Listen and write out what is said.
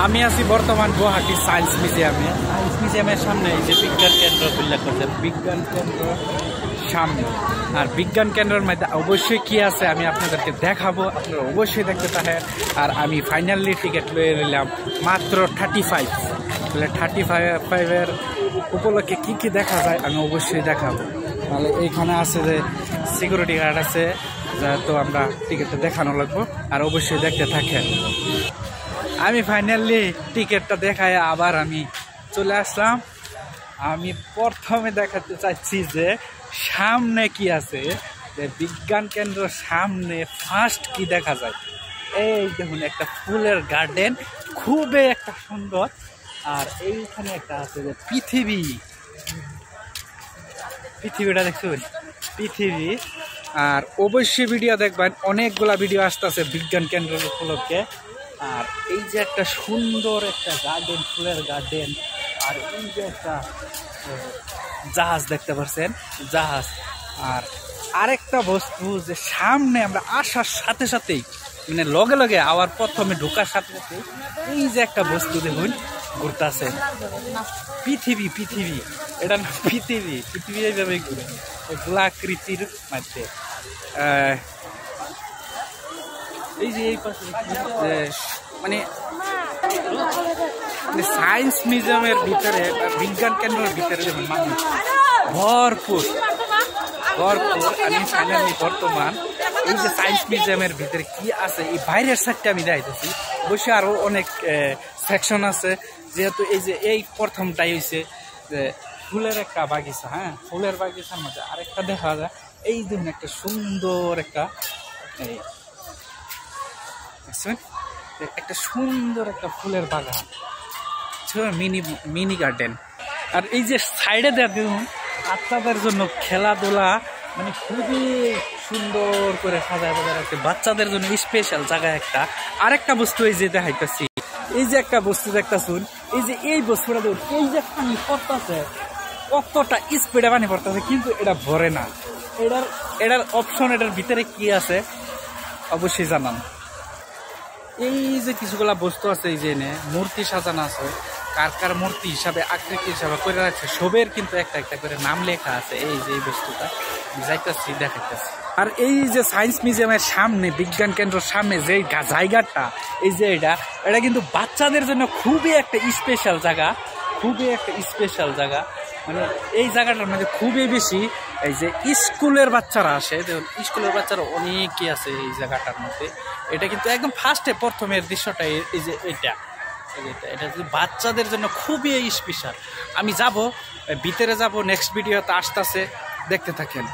আমি আছি বর্তমান গুয়াহাটি সায়েন্স মিউজিয়ামে। সায়েন্স মিউজিয়ামের সামনে এই যে বিজ্ঞান কেন্দ্র উল্লেখ করছে, বিজ্ঞান কেন্দ্র সামনে। আর বিজ্ঞান কেন্দ্রের মধ্যে অবশ্যই কি আছে আমি আপনাদেরকে দেখাবো, আপনারা অবশ্যই দেখতে থাকেন। আর আমি ফাইনালি টিকিট লয়ে নিলাম মাত্র 35। তাহলে 35-এর উপলক্ষে কি কি দেখা যায় আমি অবশ্যই দেখাবো। তাহলে এইখানে আছে যে সিকিউরিটি গার্ড আছে, তো আমরা টিকিটটা দেখানো লাগবো। আর অবশ্যই দেখতে থাকেন। আমি ফাইনালি টিকিটটা দেখায় আবার আমি চলে আসলাম। আমি প্রথমে দেখাতে চাচ্ছি যে সামনে কি আছে, যে বিজ্ঞান কেন্দ্র সামনে ফার্স্ট কি দেখা যায়। এই দেখুন একটা ফুলের গার্ডেন, খুবই একটা সুন্দর। আর এইখানে একটা আছে যে পৃথিবীটা দেখুন, পৃথিবী। আর অবশ্যই ভিডিও দেখবেন, অনেকগুলা ভিডিও আসতেছে বিজ্ঞান কেন্দ্রের উপলক্ষে। আর এই যে একটা সুন্দর একটা গার্ডেন, ফুলের গার্ডেন। আর এই যে একটা জাহাজ দেখতে পাচ্ছেন, জাহাজ। আর আরেকটা বস্তু যে সামনে আমরা আসার সাথে সাথেই, মানে লগে লগে আবার প্রথমে ঢোকার সাথে সাথে এই যে একটা বস্তু দেখুন ঘুরতেছে, পৃথিবী। এটা না পৃথিবী এইভাবে ঘুরে গোলাকৃতির মধ্যে। এই যে এই পাশে মানে সায়েন্স মিউজিয়ামের ভিতরে, বিজ্ঞান কেন্দ্রের ভিতরে যেমন মানুষ ভরপুর। আমি ফাইনালি বর্তমান এই যে সায়েন্স মিউজিয়ামের ভিতরে কি আছে এই বাইরের সাইডটা আমি দেখাইতেছি। অবশ্যই আরো অনেক সেকশন আছে, যেহেতু এই যে এই প্রথমটাই হয়েছে যে ফুলের একটা বাগিচা। হ্যাঁ, ফুলের বাগিচার মধ্যে আরেকটা দেখা যায় এই দিন একটা সুন্দর একটা সুন্দর একটা ফুলের বাগান, মিনি গার্ডেন। আর এই যে সাইডে দেখুন বাচ্চাদের জন্য খেলাধুলা, মানে খুবই সুন্দর করে সাজায় রাখছে বাচ্চাদের জন্য স্পেশাল জায়গা একটা। আরেকটা বস্তু এই যে দেখাইতেছি, এই যে একটা বস্তু দেখতেছুন, এই যে এই বস্তুটা দেখুন, এই যে পানি পড়তেছে, কতটা স্পিডে পানি পড়তেছে, কিন্তু এটা ভরে না। এটার অপশন, এটার ভিতরে কি আছে অবশ্যই জানান। এই যে কিছুগুলা বস্তু আছে, এই যে মূর্তি সাজানো আছে, কার মূর্তি হিসাবে, আকৃতি হিসাবে করে রাখছে, সবের কিন্তু একটা একটা করে নাম লেখা আছে। এই যে এই বস্তুটা যাইতেছি দেখাইতেছি। আর এই যে সায়েন্স মিউজিয়ামের সামনে, বিজ্ঞান কেন্দ্রের সামনে যে জায়গাটা, এই যে এটা কিন্তু বাচ্চাদের জন্য খুবই একটা স্পেশাল জায়গা, মানে এই জায়গাটার মধ্যে খুবই বেশি এই যে স্কুলের বাচ্চারা আসে। স্কুলের বাচ্চারা অনেকই আছে এই জায়গাটার মধ্যে। এটা কিন্তু একদম ফার্স্টে প্রথমের দৃশ্যটা এই যে এটা বাচ্চাদের জন্য খুবই স্পেশাল। আমি যাব ভিতরে, নেক্সট ভিডিওতে আসতেছে, দেখতে থাকেন।